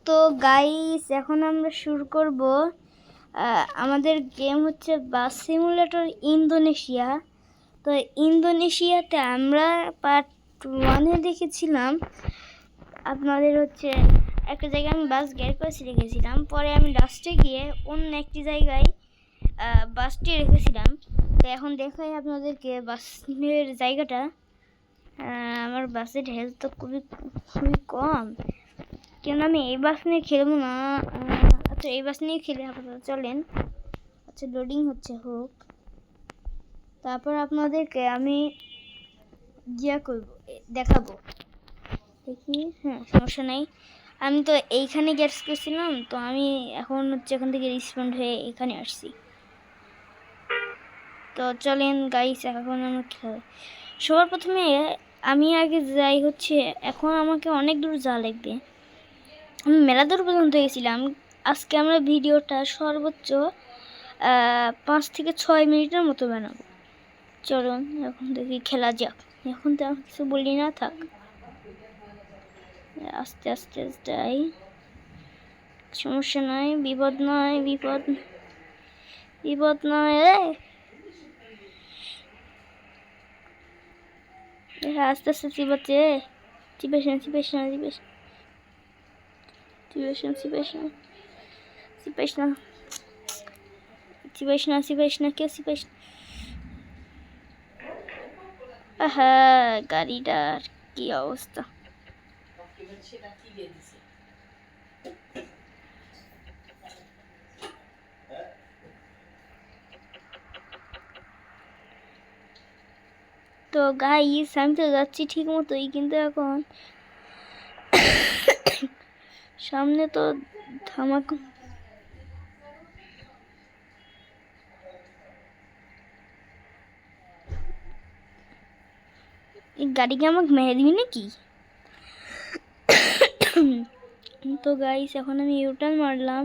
তো গাইস এখন আমরা শুরু করব আমাদের গেম হচ্ছে বাস সিমুলেটর ইন্দোনেশিয়া। তো ইন্দোনেশিয়াতে আমরা পার্ট 1-এ দেখেছিলাম আপনাদের হচ্ছে একটা জায়গায় আমি বাস গ্যার করে রেখেছিলাম, পরে আমি লাস্টে গিয়ে অন্য একটি জায়গায় বাসটি রেখেছিলাম। তো এখন দেখাই আপনাদেরকে বাসের জায়গাটা। আমার বাসের হেলথ তো খুবই কম, কেন আমি এই বাস নিয়ে খেলবো না। আচ্ছা এই বাস নিয়ে খেলে আপনারা চলেন। আচ্ছা লোডিং হচ্ছে, হোক, তারপর আপনাদেরকে আমি দেখাবো। দেখি, হ্যাঁ সমস্যা নেই। আমি তো এইখানে গ্যাস করছিলাম, তো আমি এখন হচ্ছে এখান থেকে রিসপন্ড হয়ে এখানে আসছি। তো চলেন গাইস, এখন আমরা সবার প্রথমে আমি আগে যাই হচ্ছে, এখন আমাকে অনেক দূর যাওয়া লাগবে। আমি মেলা দূর পর্যন্ত গেছিলাম। আজকে আমরা ভিডিওটা সর্বোচ্চ 5 থেকে 6 মিনিটের মতো বানাবো। চলুন এখন দেখি খেলা যাক। এখন তো আমি কিছু বলি না, থাক, আস্তে আস্তে যাই, সমস্যা নয়, বিপদ নয়, বিপদ নয়। আস্তে আস্তে চিবাচ্ছে, চিবেশ না কেউ চিবেশ না। আহা, গাড়িটার কি অবস্থা। তো গাইস আমি তো যাচ্ছি ঠিক মতোই, কিন্তু এখন সামনে তো ধামাকা। এই গাড়িকে আমাকে মেরে দিবি নাকি? তো গাইস এখন আমি ইউটার্ন মারলাম,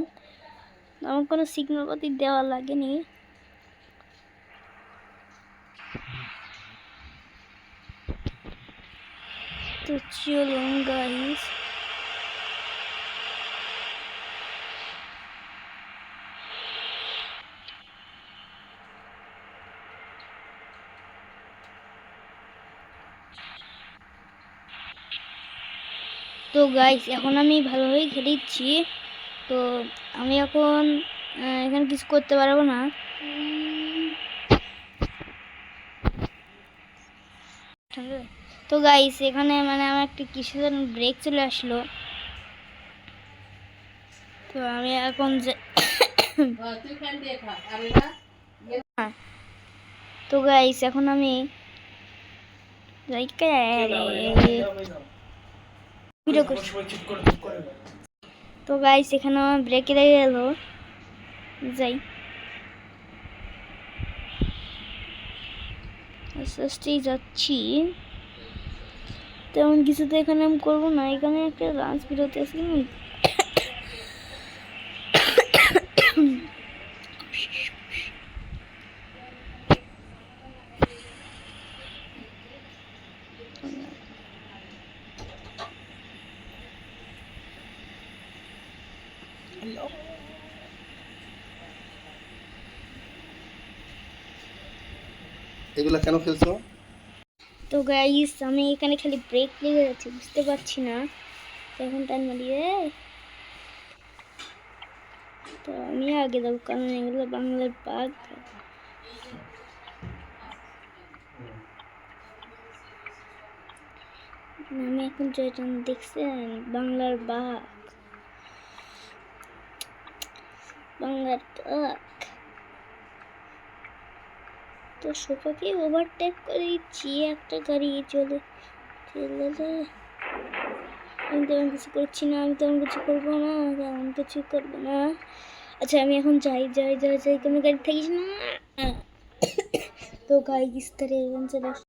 আমার কোনো সিগন্যাল পাতি দেওয়া লাগেনি। তো চলুন গাইস, তো গাইস এখন আমি ভালোভাবেই খেলেছি। তো আমি এখন এখানে কিছু করতে পারবো না। তো গাইস এখানে মানে আমার একটা কিসের ব্রেক চলে আসলো। তো আমি এখন তো গাইস এখন আমি তো গাইস এখানে আমার ব্রেক লেগে গেল, যাই আস্তে আস্তেই যাচ্ছি। তেমন কিছু তো এখানে আমি করবো না, এখানে একটা লাঞ্চ বিরতি আছে। এগুলা কেন খেলছো? তো গাইস আমি এখানে খালি ব্রেক লেগে যাচ্ছে, বুঝতে পারছি না। এখন টান মারিয়ে তো আমি আগে যাবো, কারণ এগুলো বাংলার বাঘ। আমি এখন যেটা দেখছেন বাংলার বাঘ, বাংলার বাঘ। তো সোফাকে ওভারটেক করে দিচ্ছি, একটা গাড়ি চলে আমি তেমন কিছু করছি না, আমি তেমন কিছু করবো না, তেমন কিছু করবো না। আচ্ছা আমি এখন যাই, কোনো গাড়ি থাকিস না। তো গাইস তারে চলে আস।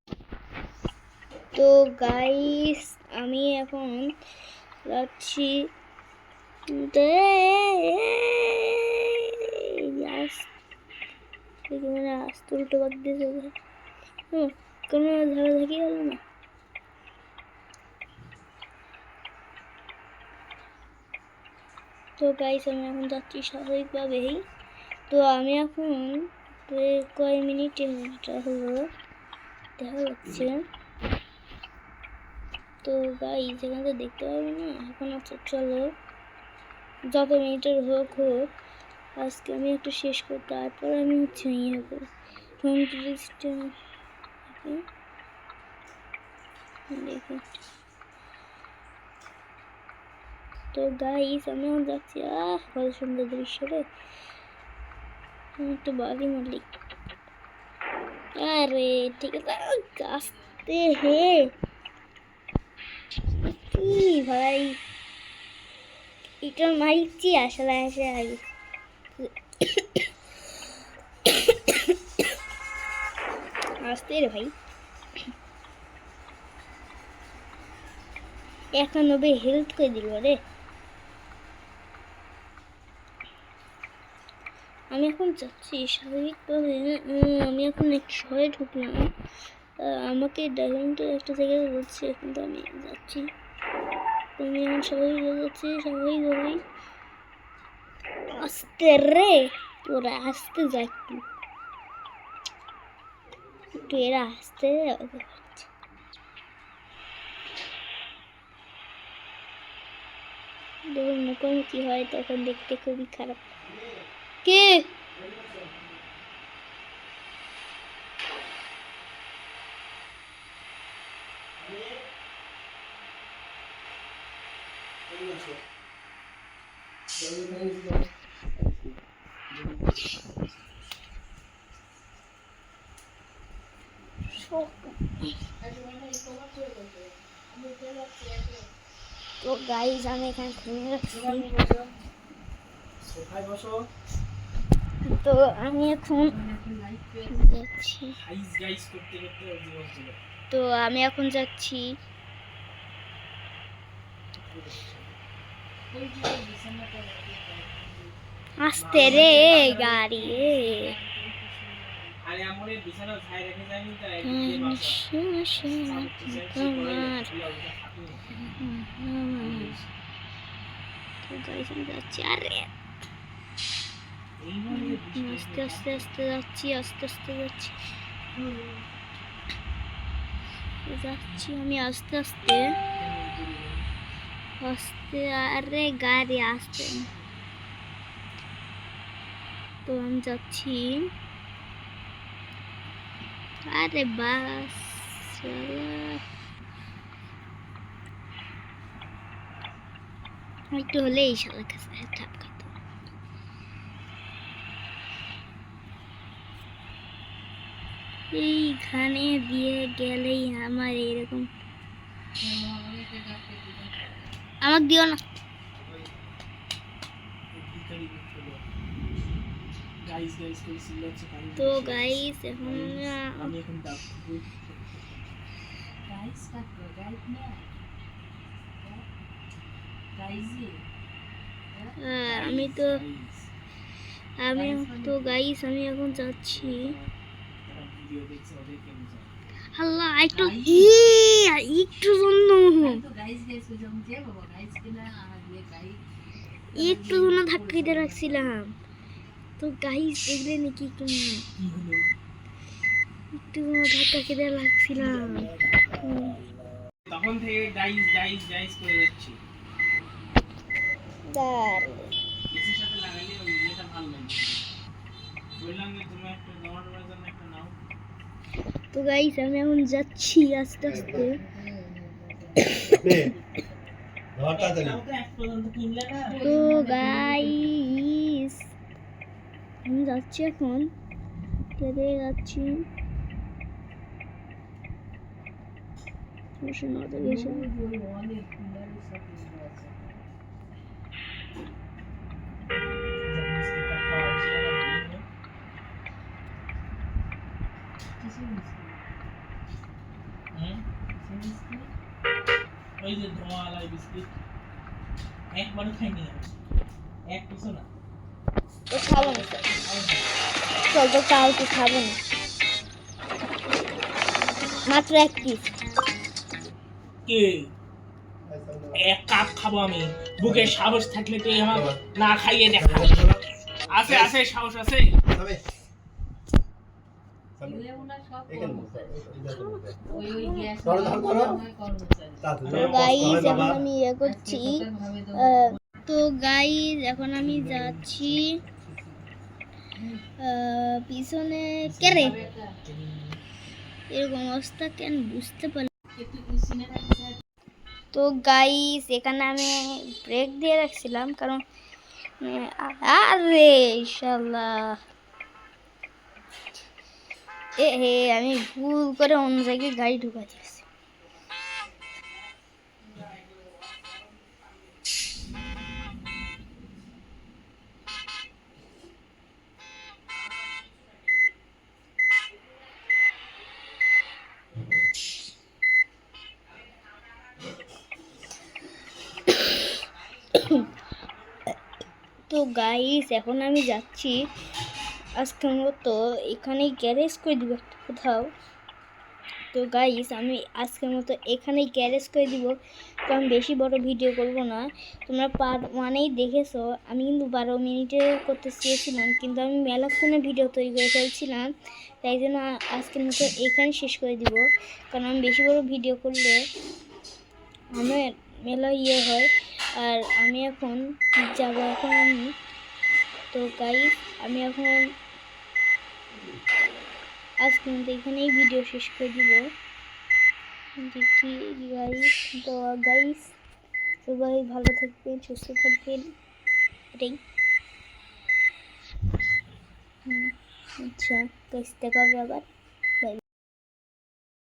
তো গাইস আমি এখন যাচ্ছি, মানে আস্তে উল্টো বাদ দিয়ে কোনো ধারাধাকি হলো না। তো গাইস আমি এখন যাচ্ছি স্বাভাবিকভাবেই। তো আমি এখন কয় মিনিটে এটা হলো দেখা যাচ্ছে। তো গাইস এখানে তো দেখতে পাবো না এখন। আচ্ছা চলো, যত মিনিটের হোক হোক, আজকে আমি একটু শেষ করি, তারপর আমি হচ্ছে ইয়ে করবো হোম টুরিস্টে দেখি। তো গাইস আমি এখন যাচ্ছি। কত সুন্দর দৃশ্য রে, একটু বালি মালিক। আরে ঠিক আছে, আসতে হে কি ভাই, এটা মারিচ্ছি আসলে এসে আগে। আসতে রে ভাই, 91 হেলথ করে দিল রে। আমি এখন যাচ্ছি স্বাভাবিকভাবে। আমি এখন একটু শহরে ঢুকলাম। আমাকে ডাইরেক্ট একটা জায়গায় বলছে, কিন্তু আমি যাচ্ছি। আমি এখন স্বাভাবিকভাবে যাচ্ছি, স্বাভাবিকভাবেই। আসতে রে, তোরা আসতে যা একটু একটু, এরা আসতে যখন মুখোমুখি হয় তখন দেখতে খুবই খারাপ। কে তো গাইজ আমি এখানে থেমে রাখছি। তো আমি এখন যাচ্ছি। তো আমি এখন যাচ্ছি। আসতে রে গাড়ি রে। যাচ্ছি, আরে আস্তে আস্তে আস্তে যাচ্ছি, আস্তে আস্তে যাচ্ছি যাচ্ছি আমি আস্তে আস্তে আস্তে। আরে গাড়ি আসতে, তো আমি যাচ্ছি। আরে বাস একটু হলেই শালা কাছে ঠাপ খাত। এইখানে দিয়ে গেলেই আমার এরকম, আমাকে দিও না। তো গাইস এখন আমি তো গাইস আমি এখন যাচ্ছি। আল্লাহ একটু একটু জন্য একটু জন্য ধাক্কা দিতে রাখছিলাম। তো গাইস দেখলে নাকি একটু জন্য ধাক্কা খেতে লাগছিলাম। তখন থেকে গাইস গাইস গাইস করে যাচ্ছি। এসির সাথে লাগাইলে ওই এটা ভালো লাগে। বললাম যে তুমি একটা নরমাল জন্য একটা নাও। তো গাইস আমি এখন যাচ্ছি আস্তে আস্তে। তো গাইস আমি যাচ্ছি এখন, যাচ্ছি। ওই যে ধোঁয়ালা বিস্কিট একবারও খাইনি, এক কিছু না। তো খাবো না, চল তো কালকে খাবো না, মাত্র এক পিস। কে এক কাপ খাবো আমি। বুকে সাহস থাকলে তুই আমার না খাইয়ে দেখা। আছে আছে সাহস আছে। থামে। এখানে বসো। ধরো, ধরো, ধরো। তো গাইস এখন আমি ইয়ে করছি তো গাইস এখন আমি যাচ্ছি পিছনে কেরে এরকম অবস্থা কেন বুঝতে পারলাম। তো গাইস এখানে আমি ব্রেক দিয়ে রাখছিলাম কারণ আরে ইনশাল্লাহ হে আমি ভুল করে অন্য জায়গায় গাড়ি ঢুকা দিয়েছি। তো গাইস এখন আমি যাচ্ছি আজকের মতো এখানেই গ্যারেজ করে দিব একটা কোথাও। তো গাইস আমি আজকের মতো এখানেই গ্যারেজ করে দিব, কারণ বেশি বড় ভিডিও করব না। তোমরা পার্ট 1-এই দেখেছো, আমি কিন্তু 12 মিনিটে করতে চেয়েছিলাম, কিন্তু আমি মেলাক্ষণে ভিডিও তৈরি করে ফেলছিলাম, তাই জন্য আজকের মতো এখানে শেষ করে দিব। কারণ আমি বেশি বড় ভিডিও করলে আমার মেলা ইয়ে হয়। আর আমি এখন যাব এখন আমি। তো গাইস আমি এখন আজকে মতো এখানেই ভিডিও শেষ করে দিব। দেখি গাইস, তো গাইস সবাই ভালো থাকবেন, সুস্থ থাকবেন, এটাই। আচ্ছা গাইস দেখা হবে আবার।